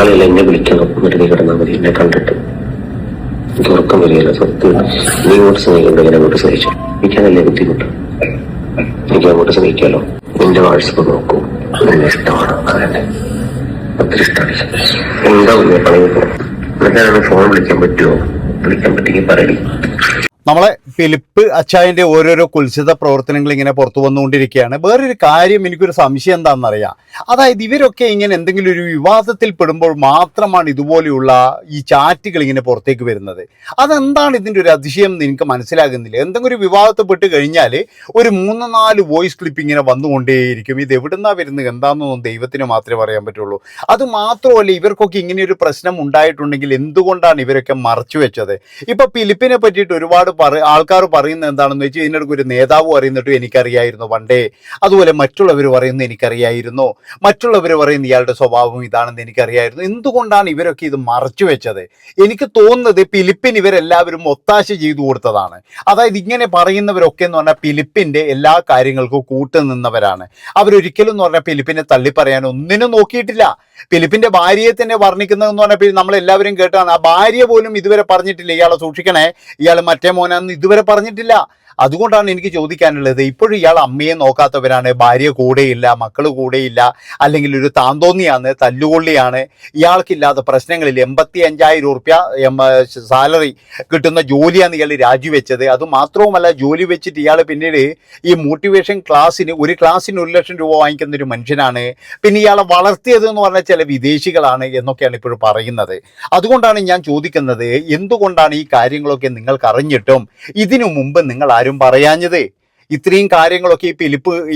നാളെയല്ല എന്നെ വിളിക്കണം, എന്നിട്ട് നീ കിടന്നാൽ മതി. എന്നെ കണ്ടിട്ട് എനിക്ക് ഉറക്കം വരികയില്ല. സത്യം നീ ഇങ്ങോട്ട് സ്നേഹിക്കുന്നുണ്ടെങ്കിൽ അങ്ങോട്ട് സ്നേഹിച്ചു. എനിക്കതല്ലേ ബുദ്ധിമുട്ട്. എനിക്ക് അങ്ങോട്ട് സ്നേഹിക്കാലോ. നിന്റെ വാട്സപ്പ് നോക്കൂ, എന്നെ ഇഷ്ടമാണ്. അതന്നെ ഒത്തിരി ഇഷ്ടമാണ്. എന്താ ഒന്നേ പണിയുമ്പോൾ എന്നിട്ടാണ് ഫോൺ വിളിക്കാൻ പറ്റുമോ? വിളിക്കാൻ പറ്റുമെങ്കിൽ പറയടി. നമ്മളെ ഫിലിപ്പ് അച്ചായന്റെ ഓരോരോ കുൽസിത പ്രവർത്തനങ്ങൾ ഇങ്ങനെ പുറത്തു വന്നുകൊണ്ടിരിക്കുകയാണ്. വേറൊരു കാര്യം, എനിക്കൊരു സംശയം എന്താണെന്നറിയാം. അതായത് ഇവരൊക്കെ ഇങ്ങനെ എന്തെങ്കിലും ഒരു വിവാദത്തിൽ പെടുമ്പോൾ മാത്രമാണ് ഇതുപോലെയുള്ള ഈ ചാറ്റുകൾ ഇങ്ങനെ പുറത്തേക്ക് വരുന്നത്. അതെന്താണ് ഇതിൻ്റെ ഒരു അതിശയം എന്ന് എനിക്ക് മനസ്സിലാകുന്നില്ല. എന്തെങ്കിലും ഒരു വിവാദത്തിൽ പെട്ട് കഴിഞ്ഞാൽ ഒരു 3-4 വോയിസ് ക്ലിപ്പ് ഇങ്ങനെ വന്നുകൊണ്ടേയിരിക്കും. ഇത് എവിടുന്നാ വരുന്നത് എന്താണെന്നൊന്നും ദൈവത്തിന് മാത്രമേ പറയാൻ പറ്റുള്ളൂ. അത് മാത്രമല്ല, ഇവർക്കൊക്കെ ഇങ്ങനെ ഒരു പ്രശ്നം ഉണ്ടായിട്ടുണ്ടെങ്കിൽ എന്തുകൊണ്ടാണ് ഇവരൊക്കെ മറച്ചു വെച്ചത്? ഇപ്പൊ ഫിലിപ്പിനെ പറ്റിയിട്ട് ഒരുപാട് ആൾക്കാർ പറയുന്നത് എന്താണെന്ന് വെച്ചാൽ, ഇതിനിടയ്ക്ക് ഒരു നേതാവ് പറയുന്നിട്ടും എനിക്കറിയായിരുന്നു പണ്ടേ, അതുപോലെ മറ്റുള്ളവർ പറയുന്നത് എനിക്കറിയായിരുന്നു, മറ്റുള്ളവർ പറയുന്ന ഇയാളുടെ സ്വഭാവം ഇതാണെന്ന് എനിക്കറിയായിരുന്നു. എന്തുകൊണ്ടാണ് ഇവരൊക്കെ ഇത് മറച്ചു വെച്ചത്? എനിക്ക് തോന്നുന്നത് ഫിലിപ്പിന് ഇവരെല്ലാവരും ഒത്താശ ചെയ്തു കൊടുത്തതാണ്. അതായത് ഇങ്ങനെ പറയുന്നവരൊക്കെ എന്ന് പറഞ്ഞാൽ ഫിലിപ്പിന്റെ എല്ലാ കാര്യങ്ങൾക്കും കൂട്ടുനിന്നവരാണ്. അവരൊരിക്കലും എന്ന് പറഞ്ഞാൽ ഫിലിപ്പിനെ തള്ളിപ്പറയാൻ ഒന്നിനും നോക്കിയിട്ടില്ല. ഫിലിപ്പിന്റെ ഭാര്യയെ തന്നെ വർണ്ണിക്കുന്നതെന്ന് പറഞ്ഞാൽ നമ്മളെല്ലാവരും കേട്ടാണ്. ആ ഭാര്യ പോലും ഇതുവരെ പറഞ്ഞിട്ടില്ല ഇയാളെ സൂക്ഷിക്കണേ, ഇയാൾ മറ്റേ മോനാന്ന് ഇതുവരെ പറഞ്ഞിട്ടില്ല. അതുകൊണ്ടാണ് എനിക്ക് ചോദിക്കാനുള്ളത്, ഇപ്പോഴും ഇയാൾ അമ്മയെ നോക്കാത്തവരാണ്, ഭാര്യ കൂടെയില്ല, മക്കൾ കൂടെയില്ല, അല്ലെങ്കിൽ ഒരു താന്തോന്നിയാണ്, തല്ലുകൊള്ളിയാണ്, ഇയാൾക്കില്ലാത്ത പ്രശ്നങ്ങളിൽ 85,000 രൂപ സാലറി കിട്ടുന്ന ജോലിയാണ് ഇയാൾ രാജിവെച്ചത്. അതുമാത്രവുമല്ല, ജോലി വെച്ചിട്ട് ഇയാൾ പിന്നീട് ഈ മോട്ടിവേഷൻ ക്ലാസ്സിന് ഒരു ക്ലാസ്സിന് 1 ലക്ഷം രൂപ വാങ്ങിക്കുന്ന ഒരു മനുഷ്യനാണ്. പിന്നെ ഇയാളെ വളർത്തിയത് എന്ന് പറഞ്ഞാൽ ചില വിദേശികളാണ് എന്നൊക്കെയാണ് ഇപ്പോഴും പറയുന്നത്. അതുകൊണ്ടാണ് ഞാൻ ചോദിക്കുന്നത്, എന്തുകൊണ്ടാണ് ഈ കാര്യങ്ങളൊക്കെ നിങ്ങൾക്ക് അറിഞ്ഞിട്ടും ഇതിനു മുമ്പ് നിങ്ങൾ ആരും പറയാഞ്ഞത്? ഇത്രയും കാര്യങ്ങളൊക്കെ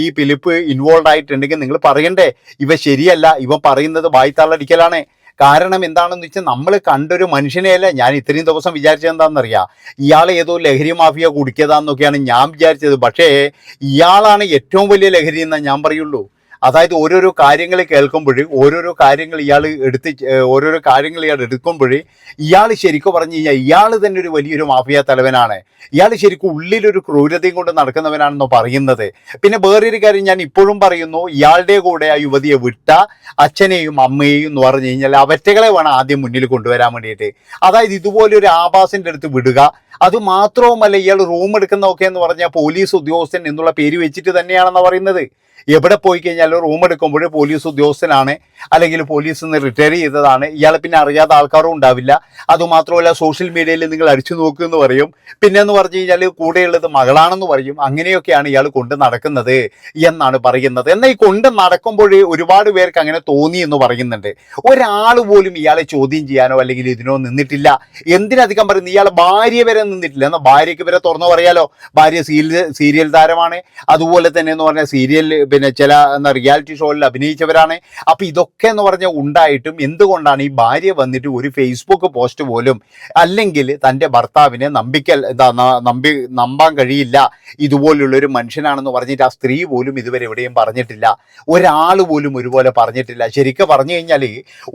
ഈ ഫിലിപ്പ് ഇൻവോൾവ് ആയിട്ടുണ്ടെങ്കിൽ നിങ്ങൾ പറയണ്ടേ, ഇവ ശരിയല്ല, ഇവ പറയുന്നത് വായ്ത്താളടിക്കലാണ്. കാരണം എന്താണെന്ന് വെച്ചാൽ, നമ്മൾ കണ്ടൊരു മനുഷ്യനെയല്ല ഞാൻ ഇത്രയും ദിവസം വിചാരിച്ചത്. എന്താണെന്നറിയാം, ഇയാൾ ഏതോ ലഹരി മാഫിയ കുടിക്കതാന്നൊക്കെയാണ് ഞാൻ വിചാരിച്ചത്. പക്ഷേ ഇയാളാണ് ഏറ്റവും വലിയ ലഹരി എന്നാണ് ഞാൻ പറയുള്ളൂ. അതായത് ഓരോരോ കാര്യങ്ങൾ കേൾക്കുമ്പോൾ, ഓരോരോ കാര്യങ്ങൾ ഇയാൾ എടുക്കുമ്പോൾ ഇയാൾ ശരിക്കും പറഞ്ഞു കഴിഞ്ഞാൽ ഇയാൾ തന്നെ ഒരു വലിയൊരു മാഫിയ തലവനാണ്. ഇയാൾ ശരിക്കും ഉള്ളിലൊരു ക്രൂരതയും കൊണ്ട് നടക്കുന്നവനാണെന്നോ പറയുന്നത്. പിന്നെ വേറൊരു കാര്യം ഞാൻ ഇപ്പോഴും പറയുന്നു, ഇയാളുടെ കൂടെ ആ യുവതിയെ വിട്ട അച്ഛനെയും അമ്മയെയും എന്ന് പറഞ്ഞു കഴിഞ്ഞാൽ അവറ്റകളെ വേണം ആദ്യം മുന്നിൽ കൊണ്ടുവരാൻ വേണ്ടിയിട്ട്. അതായത് ഇതുപോലൊരു ആഭാസിൻ്റെ അടുത്ത് വിടുക. അതുമാത്രവുമല്ല, ഇയാൾ റൂം എടുക്കുന്നതൊക്കെ എന്ന് പറഞ്ഞാൽ പോലീസ് ഉദ്യോഗസ്ഥൻ എന്നുള്ള പേര് വെച്ചിട്ട് തന്നെയാണെന്ന് പറയുന്നത്. എവിടെ പോയി കഴിഞ്ഞാലും റൂം എടുക്കുമ്പോൾ പോലീസ് ഉദ്യോഗസ്ഥനാണ്, അല്ലെങ്കിൽ പോലീസിൽ നിന്ന് റിട്ടയർ ചെയ്തതാണ്. ഇയാളെ പിന്നെ അറിയാത്ത ആൾക്കാരും ഉണ്ടാവില്ല. അതുമാത്രമല്ല, സോഷ്യൽ മീഡിയയിൽ നിങ്ങൾ അടിച്ചു നോക്കുമെന്ന് പറയും. പിന്നെ എന്ന് പറഞ്ഞു കഴിഞ്ഞാൽ കൂടെയുള്ളത് മകളാണെന്ന് പറയും. അങ്ങനെയൊക്കെയാണ് ഇയാൾ കൊണ്ട് നടക്കുന്നത് എന്നാണ് പറയുന്നത്. എന്നാൽ ഈ കൊണ്ട് നടക്കുമ്പോൾ ഒരുപാട് പേർക്ക് അങ്ങനെ തോന്നി എന്ന് പറയുന്നുണ്ട്. ഒരാൾ പോലും ഇയാളെ ചോദ്യം ചെയ്യാനോ അല്ലെങ്കിൽ ഇതിനോ നിന്നിട്ടില്ല. എന്തിനധികം പറയുന്നത്, ഇയാളെ ഭാര്യ വരെ നിന്നിട്ടില്ല. എന്നാൽ ഭാര്യയ്ക്ക് വരെ തുറന്നു പറയാലോ, ഭാര്യ സീരിയൽ താരമാണ്, അതുപോലെ തന്നെ എന്ന് പറഞ്ഞാൽ സീരിയൽ പിന്നെ ചില റിയാലിറ്റി ഷോയിൽ അഭിനയിച്ചവരാണ്. അപ്പൊ ഇതൊക്കെ എന്ന് പറഞ്ഞാൽ ഉണ്ടായിട്ടും എന്തുകൊണ്ടാണ് ഈ ഭാര്യ വന്നിട്ട് ഒരു ഫേസ്ബുക്ക് പോസ്റ്റ് പോലും, അല്ലെങ്കിൽ തൻ്റെ ഭർത്താവിനെ നമ്പാൻ കഴിയില്ല, ഇതുപോലുള്ളൊരു മനുഷ്യനാണെന്ന് പറഞ്ഞിട്ട് ആ സ്ത്രീ പോലും ഇതുവരെ എവിടെയും പറഞ്ഞിട്ടില്ല. ഒരാൾ പോലും ഒരുപോലെ പറഞ്ഞിട്ടില്ല. ശരിക്കും പറഞ്ഞു കഴിഞ്ഞാൽ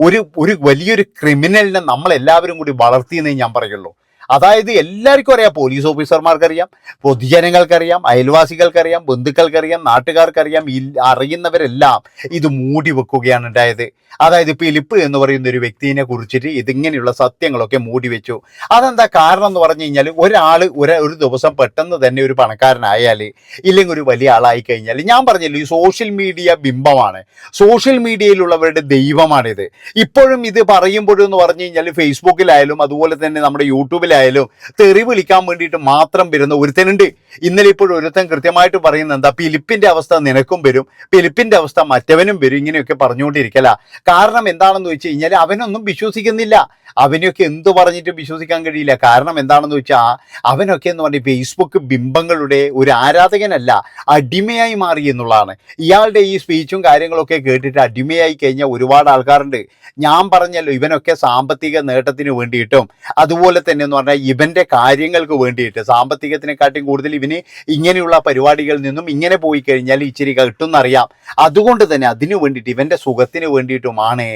ഒരു വലിയൊരു ക്രിമിനലിനെ നമ്മളെല്ലാവരും കൂടി വളർത്തിയെന്നേ ഞാൻ പറയുള്ളൂ. അതായത് എല്ലാവർക്കും അറിയാം, പോലീസ് ഓഫീസർമാർക്കറിയാം, പൊതുജനങ്ങൾക്കറിയാം, അയൽവാസികൾക്കറിയാം, ബന്ധുക്കൾക്കറിയാം, നാട്ടുകാർക്കറിയാം. അറിയുന്നവരെല്ലാം ഇത് മൂടി വെക്കുകയാണ് ഉണ്ടായത്. അതായത് ഫിലിപ്പ് എന്ന് പറയുന്ന ഒരു വ്യക്തിയെ കുറിച്ചിട്ട് ഇതിങ്ങനെയുള്ള സത്യങ്ങളൊക്കെ മൂടി വെച്ചു. അതെന്താ കാരണം എന്ന് പറഞ്ഞു കഴിഞ്ഞാൽ, ഒരാൾ ഒരു ദിവസം പെട്ടെന്ന് തന്നെ ഒരു പണക്കാരനായാൽ, ഇല്ലെങ്കിൽ ഒരു വലിയ ആളായി കഴിഞ്ഞാൽ, ഞാൻ പറഞ്ഞല്ലോ, ഈ സോഷ്യൽ മീഡിയ ബിംബമാണ്, സോഷ്യൽ മീഡിയയിലുള്ളവരുടെ ദൈവമാണിത്. ഇപ്പോഴും ഇത് പറയുമ്പോഴും എന്ന് പറഞ്ഞു കഴിഞ്ഞാൽ, ഫേസ്ബുക്കിലായാലും അതുപോലെ തന്നെ നമ്മുടെ യൂട്യൂബിലായാലും തെറി വിളിക്കാൻ വേണ്ടിയിട്ട് മാത്രം വരുന്ന ഒരുത്തനുണ്ട്. ഇന്നലെ ഇപ്പോഴും ഒരുത്തൻ കൃത്യമായിട്ട് പറയുന്നത് എന്താ, ഫിലിപ്പിന്റെ അവസ്ഥ നിനക്കും വരും, ഫിലിപ്പിന്റെ അവസ്ഥ മറ്റവനും വരും, ഇങ്ങനെയൊക്കെ പറഞ്ഞുകൊണ്ടിരിക്കല. കാരണം എന്താണെന്ന് വെച്ച് കഴിഞ്ഞാൽ, അവനൊന്നും വിശ്വസിക്കുന്നില്ല. അവനെയൊക്കെ എന്ത് പറഞ്ഞിട്ട് വിശ്വസിക്കാൻ കഴിയില്ല. കാരണം എന്താണെന്ന് വെച്ചാൽ, അവനൊക്കെ എന്ന് പറഞ്ഞാൽ ഫേസ്ബുക്ക് ബിംബങ്ങളുടെ ഒരു ആരാധകനല്ല, അടിമയായി മാറി എന്നുള്ളതാണ്. ഇയാളുടെ ഈ സ്പീച്ചും കാര്യങ്ങളൊക്കെ കേട്ടിട്ട് അടിമയായി കഴിഞ്ഞാൽ ഒരുപാട് ആൾക്കാരുണ്ട്. ഞാൻ പറഞ്ഞല്ലോ, ഇവനൊക്കെ സാമ്പത്തിക നേട്ടത്തിന് വേണ്ടിയിട്ടും അതുപോലെ തന്നെ എന്ന് പറഞ്ഞാൽ പറഞ്ഞാൽ ഇവന്റെ കാര്യങ്ങൾക്ക് വേണ്ടിയിട്ട് സാമ്പത്തികത്തിനെക്കാട്ടും കൂടുതൽ ഇവന് ഇങ്ങനെയുള്ള പരിപാടികളിൽ നിന്നും ഇങ്ങനെ പോയി കഴിഞ്ഞാൽ ഇച്ചിരി കിട്ടുമെന്നറിയാം. അതുകൊണ്ട് തന്നെ അതിനു വേണ്ടിയിട്ട് ഇവന്റെ സുഖത്തിന് വേണ്ടിയിട്ടുമാണ്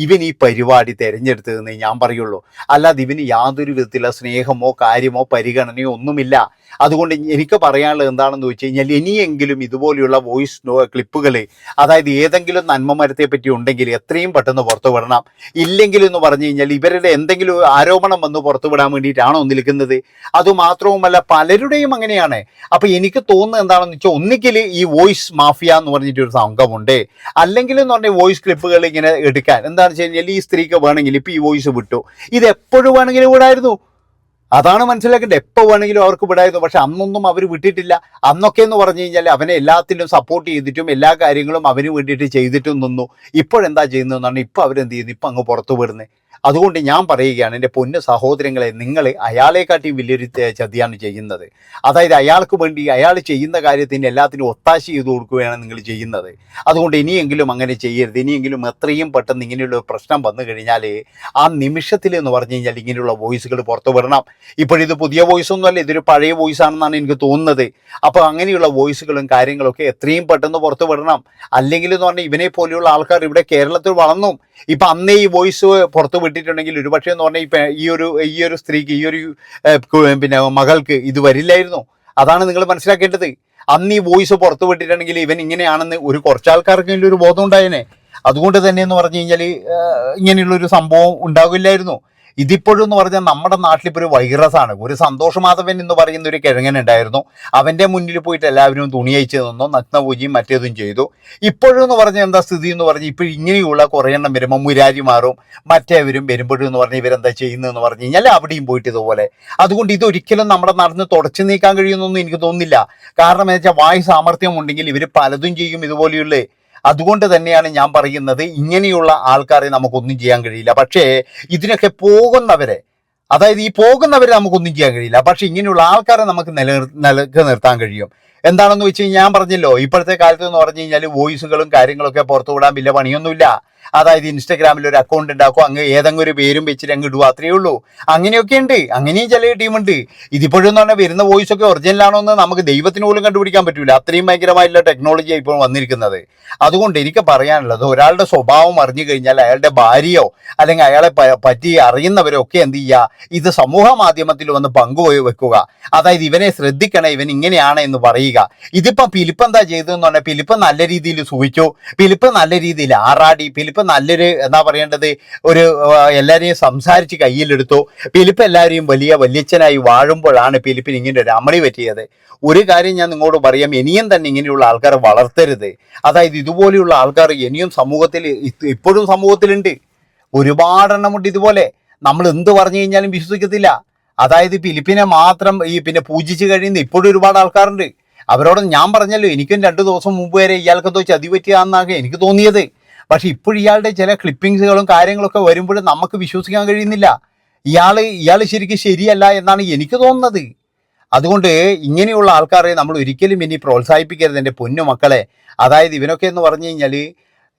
ഇവൻ ഈ പരിപാടി തിരഞ്ഞെടുത്തതെന്ന് ഞാൻ പറയുള്ളൂ. അല്ലാതെ ഇവന് യാതൊരു വിധത്തിലുള്ള സ്നേഹമോ കാര്യമോ പരിഗണനയോ ഒന്നുമില്ല. അതുകൊണ്ട് എനിക്ക് പറയാനുള്ളത് എന്താണെന്ന് വെച്ച് കഴിഞ്ഞാൽ ഇനിയെങ്കിലും ഇതുപോലെയുള്ള വോയിസ് ക്ലിപ്പുകൾ, അതായത് ഏതെങ്കിലും നന്മ മരത്തെ പറ്റി ഉണ്ടെങ്കിൽ എത്രയും പെട്ടെന്ന് പുറത്തു വിടണം. ഇല്ലെങ്കിലെന്ന് പറഞ്ഞു കഴിഞ്ഞാൽ ഇവരുടെ എന്തെങ്കിലും ആരോപണം വന്ന് പുറത്തു വിടാൻ വേണ്ടിയിട്ടാണോ നിൽക്കുന്നത്? അതുമാത്രവുമല്ല പലരുടെയും അങ്ങനെയാണ്. അപ്പം എനിക്ക് തോന്നുന്നത് എന്താണെന്ന് വെച്ചാൽ ഒന്നുകിൽ ഈ വോയിസ് മാഫിയ എന്ന് പറഞ്ഞിട്ടൊരു സംഘമുണ്ട്, അല്ലെങ്കിൽ എന്ന് പറഞ്ഞാൽ വോയിസ് ക്ലിപ്പുകൾ ഇങ്ങനെ എടുക്കാൻ എന്താണെന്ന് വെച്ച് കഴിഞ്ഞാൽ ഈ സ്ത്രീക്ക് വേണമെങ്കിൽ ഇപ്പം ഈ വോയിസ് വിട്ടു, ഇത് എപ്പോഴും വേണമെങ്കിലും വിടായിരുന്നു. അതാണ് മനസ്സിലാക്കേണ്ടത്. എപ്പോൾ വേണമെങ്കിലും അവർക്ക് വിടായിരുന്നു. പക്ഷെ അന്നൊന്നും അവർ വിട്ടിട്ടില്ല. അന്നൊക്കെ എന്ന് പറഞ്ഞു കഴിഞ്ഞാൽ അവനെ എല്ലാത്തിലും സപ്പോർട്ട് ചെയ്തിട്ടും എല്ലാ കാര്യങ്ങളും അവന് വേണ്ടിയിട്ട് ചെയ്തിട്ടും നിന്നു. ഇപ്പോഴെന്താ ചെയ്യുന്നതെന്നാണ് ഇപ്പം അവരെന്ത് ചെയ്യുന്നു, ഇപ്പം അങ്ങ് പുറത്തു വിടുന്നത്. അതുകൊണ്ട് ഞാൻ പറയുകയാണ്, എൻ്റെ പൊന്നു സഹോദരങ്ങളെ, നിങ്ങൾ അയാളെക്കാട്ടി വലിയൊരു ചതിയാണ് ചെയ്യുന്നത്. അതായത് അയാൾക്ക് വേണ്ടി അയാൾ ചെയ്യുന്ന കാര്യത്തിന് എല്ലാത്തിനും ഒത്താശ ചെയ്ത് കൊടുക്കുകയാണ് നിങ്ങൾ ചെയ്യുന്നത്. അതുകൊണ്ട് ഇനിയെങ്കിലും അങ്ങനെ ചെയ്യരുത്. ഇനിയെങ്കിലും എത്രയും പെട്ടെന്ന് ഇങ്ങനെയുള്ള പ്രശ്നം വന്നു കഴിഞ്ഞാൽ ആ നിമിഷത്തിൽ എന്ന് പറഞ്ഞു കഴിഞ്ഞാൽ ഇങ്ങനെയുള്ള വോയിസുകൾ പുറത്തു വിടണം. ഇപ്പോഴിത് പുതിയ വോയിസ് ഒന്നുമല്ല, ഇതൊരു പഴയ വോയിസ് ആണെന്നാണ് എനിക്ക് തോന്നുന്നത്. അപ്പോൾ അങ്ങനെയുള്ള വോയിസുകളും കാര്യങ്ങളൊക്കെ എത്രയും പെട്ടെന്ന് പുറത്തു വിടണം. അല്ലെങ്കിൽ എന്ന് പറഞ്ഞാൽ ഇവനെ പോലെയുള്ള ആൾക്കാർ ഇവിടെ കേരളത്തിൽ വളർന്നു. ഇപ്പം അന്നേ ഈ വോയിസ് പുറത്തു വിട്ടിട്ടുണ്ടെങ്കിൽ ഒരുപക്ഷെ എന്ന് പറഞ്ഞാൽ ഇപ്പം ഈ ഒരു സ്ത്രീക്ക്, ഈ ഒരു പിന്നെ മകൾക്ക് ഇത് വരില്ലായിരുന്നു. അതാണ് നിങ്ങൾ മനസ്സിലാക്കേണ്ടത്. അന്ന് ഈ വോയിസ് പുറത്തു വിട്ടിട്ടുണ്ടെങ്കിൽ ഇവൻ ഇങ്ങനെയാണെന്ന് കുറച്ച് ആൾക്കാർക്കെങ്കിലും ഒരു ബോധം ഉണ്ടായേനെ. അതുകൊണ്ട് തന്നെ എന്ന് പറഞ്ഞു കഴിഞ്ഞാൽ ഇങ്ങനെയുള്ളൊരു സംഭവം ഉണ്ടാകില്ലായിരുന്നു. ഇതിപ്പോഴും എന്ന് പറഞ്ഞാൽ നമ്മുടെ നാട്ടിലിപ്പോൾ ഒരു വൈറസാണ്. ഒരു സന്തോഷ് മാധവൻ എന്ന് പറയുന്ന ഒരു കിഴങ്ങനുണ്ടായിരുന്നു. അവൻ്റെ മുന്നിൽ പോയിട്ട് എല്ലാവരും തുണി അയച്ചു തന്നു, നഗ്നപൂജയും മറ്റേതും ചെയ്തു. ഇപ്പോഴും എന്ന് പറഞ്ഞാൽ എന്താ സ്ഥിതി എന്ന് പറഞ്ഞാൽ ഇപ്പോൾ ഇങ്ങനെയുള്ള കുറേ എണ്ണം വരുമ്പോൾ മുരാരിമാറും മറ്റേവരും വരുമ്പോഴും എന്ന് പറഞ്ഞാൽ ഇവരെന്താ ചെയ്യുന്നതെന്ന് പറഞ്ഞു കഴിഞ്ഞാൽ അവിടെയും പോയിട്ട് ഇതുപോലെ. അതുകൊണ്ട് ഇതൊരിക്കലും നമ്മുടെ നടന്ന് തുടച്ചു നീക്കാൻ കഴിയുമെന്നൊന്നും എനിക്ക് തോന്നുന്നില്ല. കാരണം എന്താ വെച്ചാൽ വായു സാമർഥ്യം ഉണ്ടെങ്കിൽ ഇവർ പലതും ചെയ്യും ഇതുപോലെയുള്ള. അതുകൊണ്ട് തന്നെയാണ് ഞാൻ പറയുന്നത്, ഇങ്ങനെയുള്ള ആൾക്കാരെ നമുക്കൊന്നും ചെയ്യാൻ കഴിയില്ല. പക്ഷേ ഇതിനൊക്കെ പോകുന്നവരെ, അതായത് ഈ പോകുന്നവരെ നമുക്കൊന്നും ചെയ്യാൻ കഴിയില്ല. പക്ഷെ ഇങ്ങനെയുള്ള ആൾക്കാരെ നമുക്ക് നിർത്താൻ കഴിയും. എന്താണെന്ന് വെച്ച് കഴിഞ്ഞാൽ ഞാൻ പറഞ്ഞല്ലോ, ഇപ്പോഴത്തെ കാലത്ത് എന്ന് പറഞ്ഞു കഴിഞ്ഞാൽ വോയിസുകളും കാര്യങ്ങളൊക്കെ പുറത്തു വിടാൻ വലിയ പണിയൊന്നുമില്ല. അതായത് ഇൻസ്റ്റഗ്രാമിൽ ഒരു അക്കൗണ്ട് ഉണ്ടാക്കും, അങ്ങ് ഏതെങ്കിലും ഒരു പേരും വെച്ചിട്ട് അങ്ങ് ഇടുക, അത്രയേ ഉള്ളൂ. അങ്ങനെയൊക്കെ ഉണ്ട്, അങ്ങനെയും ചില ടീമുണ്ട്. ഇതിപ്പോഴും എന്ന് പറഞ്ഞാൽ വരുന്ന വോയിസ് ഒക്കെ ഒറിജിനൽ ആണോ എന്ന് നമുക്ക് ദൈവത്തിന് പോലും കണ്ടുപിടിക്കാൻ പറ്റില്ല. അത്രയും ഭയങ്കരമായിട്ടുള്ള ടെക്നോളജിയാണ് ഇപ്പോൾ വന്നിരിക്കുന്നത്. അതുകൊണ്ട് എനിക്ക് പറയാനുള്ളത്, ഒരാളുടെ സ്വഭാവം അറിഞ്ഞു കഴിഞ്ഞാൽ അയാളുടെ ഭാര്യയോ അല്ലെങ്കിൽ അയാളെ പറ്റി അറിയുന്നവരോ ഒക്കെ എന്ത് ചെയ്യുക, ഇത് സമൂഹ മാധ്യമത്തിൽ വന്ന് വെക്കുക. അതായത് ഇവനെ ശ്രദ്ധിക്കണേ, ഇവൻ ഇങ്ങനെയാണ് എന്ന് പറയുക. ഇതിപ്പം ഫിലിപ്പ് എന്താ ചെയ്തതെന്ന് പറഞ്ഞാൽ, ഫിലിപ്പ് നല്ല രീതിയിൽ സൂഹിച്ചു, ഫിലിപ്പ് നല്ല രീതിയിൽ ആറാടി, ഫിലിപ്പ് നല്ലൊരു എന്താ പറയേണ്ടത് ഒരു എല്ലാവരെയും സംസാരിച്ച് കയ്യിലെടുത്തു. ഫിലിപ്പ് എല്ലാവരെയും വലിയച്ഛനായി വാഴുമ്പോഴാണ് ഫിലിപ്പിന് ഇങ്ങനെ ഒരു അമളി പറ്റിയത്. ഒരു കാര്യം ഞാൻ നിങ്ങളോട് പറയാം, ഇനിയും തന്നെ ഇങ്ങനെയുള്ള ആൾക്കാരെ വളർത്തരുത്. അതായത് ഇതുപോലെയുള്ള ആൾക്കാർ ഇനിയും ഇപ്പോഴും സമൂഹത്തിലുണ്ട്, ഒരുപാടെണ്ണമുണ്ട് ഇതുപോലെ. നമ്മൾ എന്ത് പറഞ്ഞു കഴിഞ്ഞാലും വിശ്വസിക്കത്തില്ല. അതായത് ഫിലിപ്പിനെ മാത്രം പിന്നെ പൂജിച്ച് കഴിയുന്ന ഇപ്പോഴും ഒരുപാട് ആൾക്കാരുണ്ട്. അവരോട് ഞാൻ പറഞ്ഞല്ലോ, എനിക്കും 2 ദിവസം മുമ്പ് വരെ ഇയാൾക്കെന്തോ ചതി പറ്റിയാന്നാണ് എനിക്ക് തോന്നിയത്. പക്ഷെ ഇപ്പോഴും ഇയാളുടെ ചില ക്ലിപ്പിങ്സുകളും കാര്യങ്ങളൊക്കെ വരുമ്പോഴും നമുക്ക് വിശ്വസിക്കാൻ കഴിയുന്നില്ല. ഇയാൾ ശരിക്കും ശരിയല്ല എന്നാണ് എനിക്ക് തോന്നുന്നത്. അതുകൊണ്ട് ഇങ്ങനെയുള്ള ആൾക്കാരെ നമ്മൾ ഒരിക്കലും ഇനി പ്രോത്സാഹിപ്പിക്കരുത് എൻ്റെ പൊന്നു മക്കളെ. അതായത് ഇവനൊക്കെ എന്ന് പറഞ്ഞു കഴിഞ്ഞാൽ,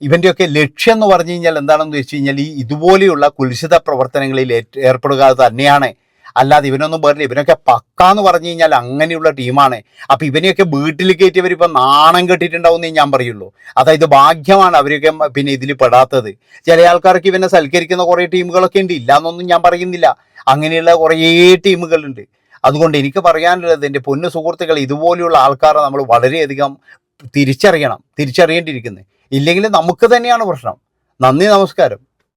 ഇവൻ്റെയൊക്കെ ലക്ഷ്യം എന്ന് പറഞ്ഞു കഴിഞ്ഞാൽ എന്താണെന്ന് വെച്ച് കഴിഞ്ഞാൽ ഇതുപോലെയുള്ള കുൽസിത പ്രവർത്തനങ്ങളിൽ ഏർപ്പെടുക തന്നെയാണ്. അല്ലാതെ ഇവനൊന്നും പറഞ്ഞില്ല. ഇവനൊക്കെ പക്കാന്ന് പറഞ്ഞു കഴിഞ്ഞാൽ അങ്ങനെയുള്ള ടീമാണ്. അപ്പം ഇവനെയൊക്കെ വീട്ടിൽ കയറ്റിയവരിപ്പോൾ നാണം കെട്ടിയിട്ടുണ്ടാവുന്നേ ഞാൻ പറയുള്ളൂ. അതായത് ഭാഗ്യമാണ് അവരൊക്കെ പിന്നെ ഇതിൽ പെടാത്തത്. ചില ആൾക്കാർക്ക് ഇവനെ സൽക്കരിക്കുന്ന കുറേ ടീമുകളൊക്കെ ഉണ്ട്, ഇല്ല എന്നൊന്നും ഞാൻ പറയുന്നില്ല. അങ്ങനെയുള്ള കുറേ ടീമുകളുണ്ട്. അതുകൊണ്ട് എനിക്ക് പറയാനുള്ളത്, എൻ്റെ പൊന്നു സുഹൃത്തുക്കൾ, ഇതുപോലെയുള്ള ആൾക്കാരെ നമ്മൾ വളരെയധികം തിരിച്ചറിയേണ്ടിയിരിക്കുന്നത്. ഇല്ലെങ്കിൽ നമുക്ക് തന്നെയാണ് പ്രശ്നം. നന്ദി, നമസ്കാരം.